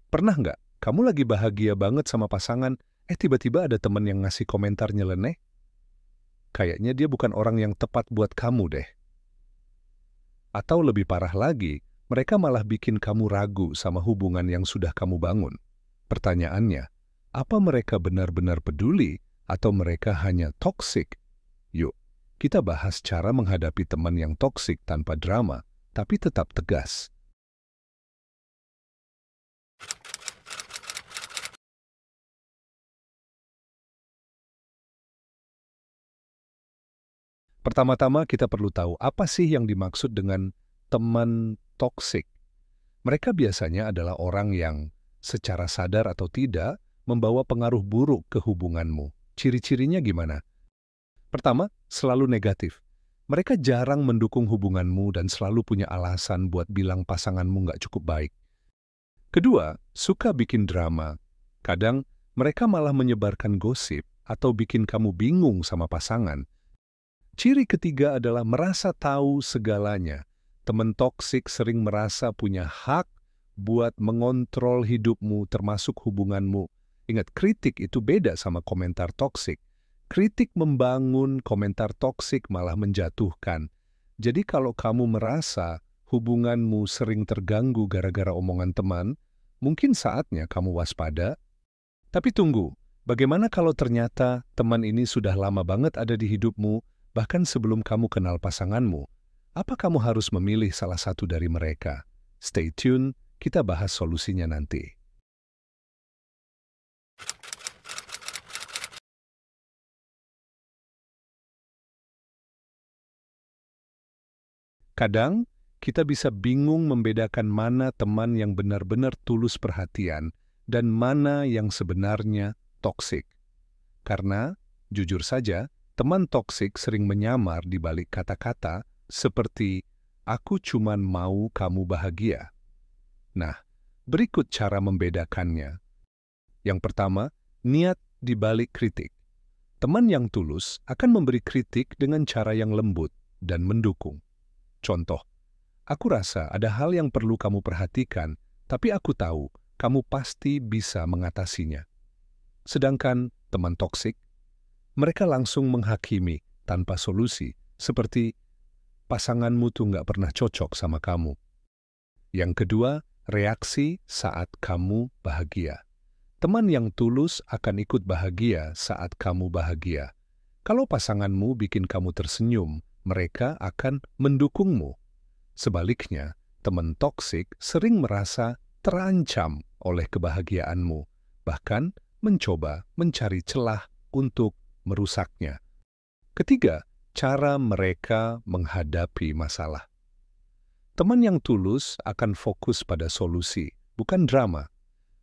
Pernah nggak kamu lagi bahagia banget sama pasangan, tiba-tiba ada teman yang ngasih komentar nyeleneh? Kayaknya dia bukan orang yang tepat buat kamu deh. Atau lebih parah lagi, mereka malah bikin kamu ragu sama hubungan yang sudah kamu bangun. Pertanyaannya, apa mereka benar-benar peduli atau mereka hanya toksik? Yuk, kita bahas cara menghadapi teman yang toksik tanpa drama, tapi tetap tegas. Pertama-tama kita perlu tahu apa sih yang dimaksud dengan teman toksik. Mereka biasanya adalah orang yang secara sadar atau tidak membawa pengaruh buruk ke hubunganmu. Ciri-cirinya gimana? Pertama, selalu negatif. Mereka jarang mendukung hubunganmu dan selalu punya alasan buat bilang pasanganmu nggak cukup baik. Kedua, suka bikin drama. Kadang mereka malah menyebarkan gosip atau bikin kamu bingung sama pasangan. Ciri ketiga adalah merasa tahu segalanya. Teman toksik sering merasa punya hak buat mengontrol hidupmu termasuk hubunganmu. Ingat, kritik itu beda sama komentar toksik. Kritik membangun, komentar toksik malah menjatuhkan. Jadi kalau kamu merasa hubunganmu sering terganggu gara-gara omongan teman, mungkin saatnya kamu waspada. Tapi tunggu, bagaimana kalau ternyata teman ini sudah lama banget ada di hidupmu, bahkan sebelum kamu kenal pasanganmu? Apa kamu harus memilih salah satu dari mereka? Stay tune, kita bahas solusinya nanti. Kadang, kita bisa bingung membedakan mana teman yang benar-benar tulus perhatian dan mana yang sebenarnya toksik. Karena, jujur saja, teman toksik sering menyamar di balik kata-kata seperti, "Aku cuman mau kamu bahagia." Nah, berikut cara membedakannya. Yang pertama, niat di balik kritik. Teman yang tulus akan memberi kritik dengan cara yang lembut dan mendukung. Contoh, "Aku rasa ada hal yang perlu kamu perhatikan, tapi aku tahu kamu pasti bisa mengatasinya." Sedangkan teman toksik, mereka langsung menghakimi tanpa solusi, seperti, "Pasanganmu tuh nggak pernah cocok sama kamu." Yang kedua, reaksi saat kamu bahagia. Teman yang tulus akan ikut bahagia saat kamu bahagia. Kalau pasanganmu bikin kamu tersenyum, mereka akan mendukungmu. Sebaliknya, teman toksik sering merasa terancam oleh kebahagiaanmu, bahkan mencoba mencari celah untuk merusaknya. Ketiga, cara mereka menghadapi masalah. Teman yang tulus akan fokus pada solusi, bukan drama.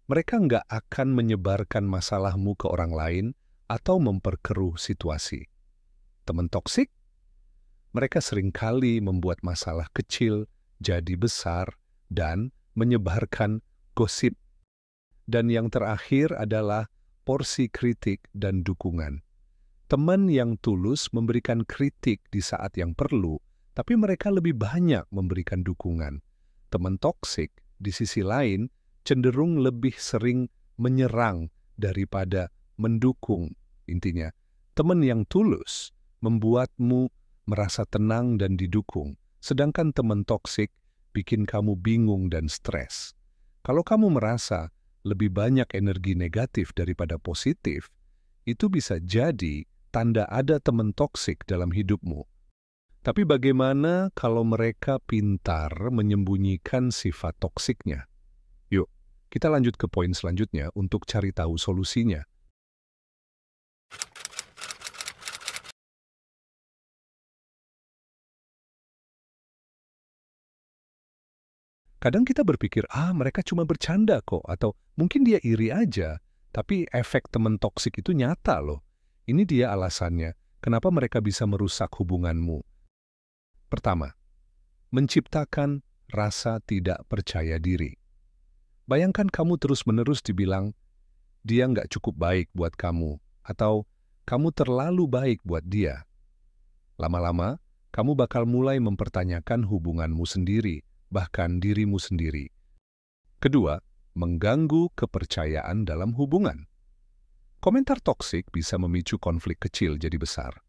Mereka nggak akan menyebarkan masalahmu ke orang lain atau memperkeruh situasi. Teman toksik, mereka seringkali membuat masalah kecil jadi besar dan menyebarkan gosip. Dan yang terakhir adalah porsi kritik dan dukungan. Teman yang tulus memberikan kritik di saat yang perlu, tapi mereka lebih banyak memberikan dukungan. Teman toksik, di sisi lain, cenderung lebih sering menyerang daripada mendukung. Intinya, teman yang tulus membuatmu merasa tenang dan didukung, sedangkan teman toksik bikin kamu bingung dan stres. Kalau kamu merasa lebih banyak energi negatif daripada positif, itu bisa jadi tanda ada teman toksik dalam hidupmu. Tapi bagaimana kalau mereka pintar menyembunyikan sifat toksiknya? Yuk, kita lanjut ke poin selanjutnya untuk cari tahu solusinya. Kadang kita berpikir, mereka cuma bercanda kok, atau mungkin dia iri aja. Tapi efek teman toksik itu nyata loh. Ini dia alasannya, kenapa mereka bisa merusak hubunganmu. Pertama, menciptakan rasa tidak percaya diri. Bayangkan kamu terus-menerus dibilang, dia nggak cukup baik buat kamu, atau kamu terlalu baik buat dia. Lama-lama, kamu bakal mulai mempertanyakan hubunganmu sendiri, bahkan dirimu sendiri. Kedua, mengganggu kepercayaan dalam hubungan. Komentar toksik bisa memicu konflik kecil jadi besar.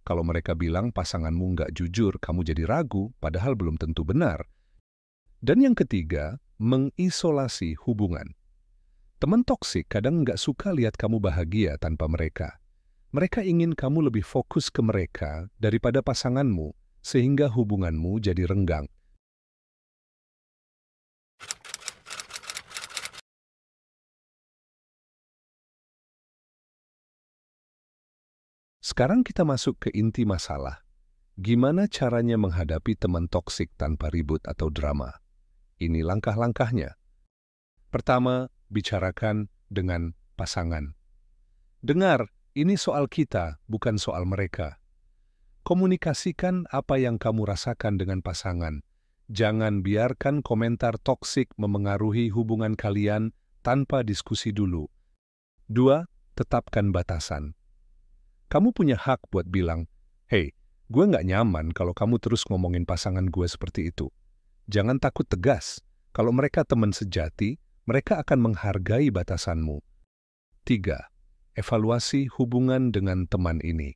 Kalau mereka bilang pasanganmu nggak jujur, kamu jadi ragu, padahal belum tentu benar. Dan yang ketiga, mengisolasi hubungan. Teman toksik kadang nggak suka lihat kamu bahagia tanpa mereka. Mereka ingin kamu lebih fokus ke mereka daripada pasanganmu, sehingga hubunganmu jadi renggang. Sekarang kita masuk ke inti masalah. Gimana caranya menghadapi teman toksik tanpa ribut atau drama? Ini langkah-langkahnya. Pertama, bicarakan dengan pasangan. Dengar, ini soal kita, bukan soal mereka. Komunikasikan apa yang kamu rasakan dengan pasangan. Jangan biarkan komentar toksik memengaruhi hubungan kalian tanpa diskusi dulu. 2. Tetapkan batasan. Kamu punya hak buat bilang, "Hei, gue nggak nyaman kalau kamu terus ngomongin pasangan gue seperti itu." Jangan takut tegas. Kalau mereka teman sejati, mereka akan menghargai batasanmu. 3. Evaluasi hubungan dengan teman ini.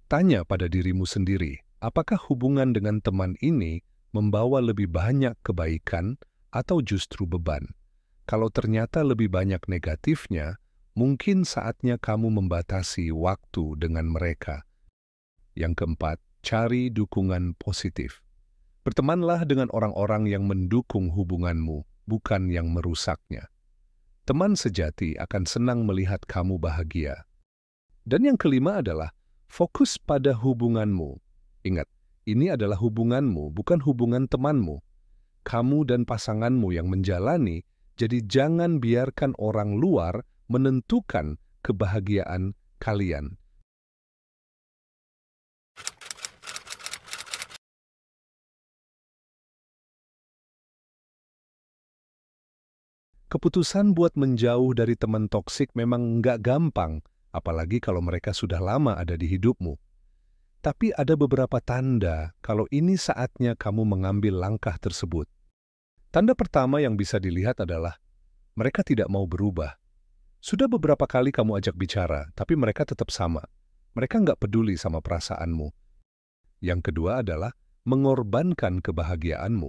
Tanya pada dirimu sendiri, apakah hubungan dengan teman ini membawa lebih banyak kebaikan atau justru beban? Kalau ternyata lebih banyak negatifnya, mungkin saatnya kamu membatasi waktu dengan mereka. Yang keempat, cari dukungan positif. Bertemanlah dengan orang-orang yang mendukung hubunganmu, bukan yang merusaknya. Teman sejati akan senang melihat kamu bahagia. Dan yang kelima adalah fokus pada hubunganmu. Ingat, ini adalah hubunganmu, bukan hubungan temanmu. Kamu dan pasanganmu yang menjalani, jadi jangan biarkan orang luar menentukan kebahagiaan kalian. Keputusan buat menjauh dari teman toksik memang nggak gampang, apalagi kalau mereka sudah lama ada di hidupmu. Tapi ada beberapa tanda kalau ini saatnya kamu mengambil langkah tersebut. Tanda pertama yang bisa dilihat adalah mereka tidak mau berubah. Sudah beberapa kali kamu ajak bicara, tapi mereka tetap sama. Mereka nggak peduli sama perasaanmu. Yang kedua adalah mengorbankan kebahagiaanmu.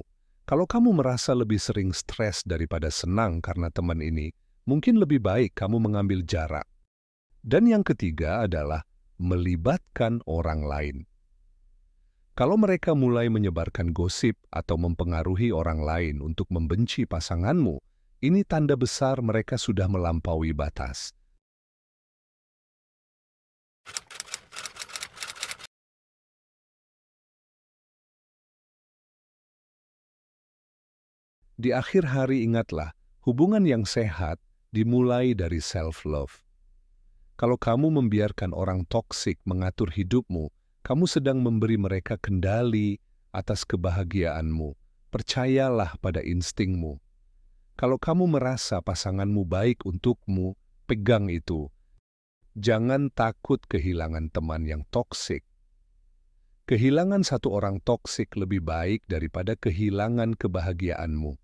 Kalau kamu merasa lebih sering stres daripada senang karena teman ini, mungkin lebih baik kamu mengambil jarak. Dan yang ketiga adalah melibatkan orang lain. Kalau mereka mulai menyebarkan gosip atau mempengaruhi orang lain untuk membenci pasanganmu, ini tanda besar mereka sudah melampaui batas. Di akhir hari ingatlah, hubungan yang sehat dimulai dari self-love. Kalau kamu membiarkan orang toksik mengatur hidupmu, kamu sedang memberi mereka kendali atas kebahagiaanmu. Percayalah pada instingmu. Kalau kamu merasa pasanganmu baik untukmu, pegang itu. Jangan takut kehilangan teman yang toksik. Kehilangan satu orang toksik lebih baik daripada kehilangan kebahagiaanmu.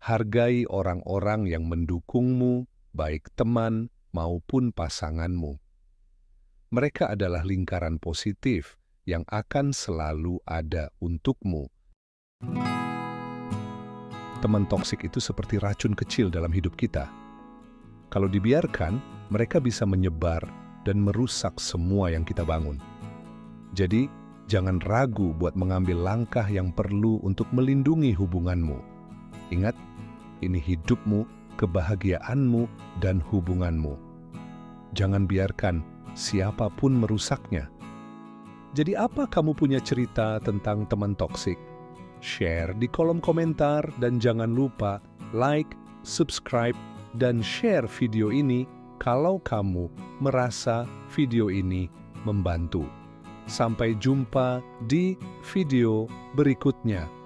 Hargai orang-orang yang mendukungmu, baik teman maupun pasanganmu. Mereka adalah lingkaran positif yang akan selalu ada untukmu. Teman toksik itu seperti racun kecil dalam hidup kita. Kalau dibiarkan, mereka bisa menyebar dan merusak semua yang kita bangun. Jadi, jangan ragu buat mengambil langkah yang perlu untuk melindungi hubunganmu. Ingat, ini hidupmu, kebahagiaanmu, dan hubunganmu. Jangan biarkan siapapun merusaknya. Jadi apa kamu punya cerita tentang teman toksik? Share di kolom komentar dan jangan lupa like, subscribe, dan share video ini kalau kamu merasa video ini membantu. Sampai jumpa di video berikutnya.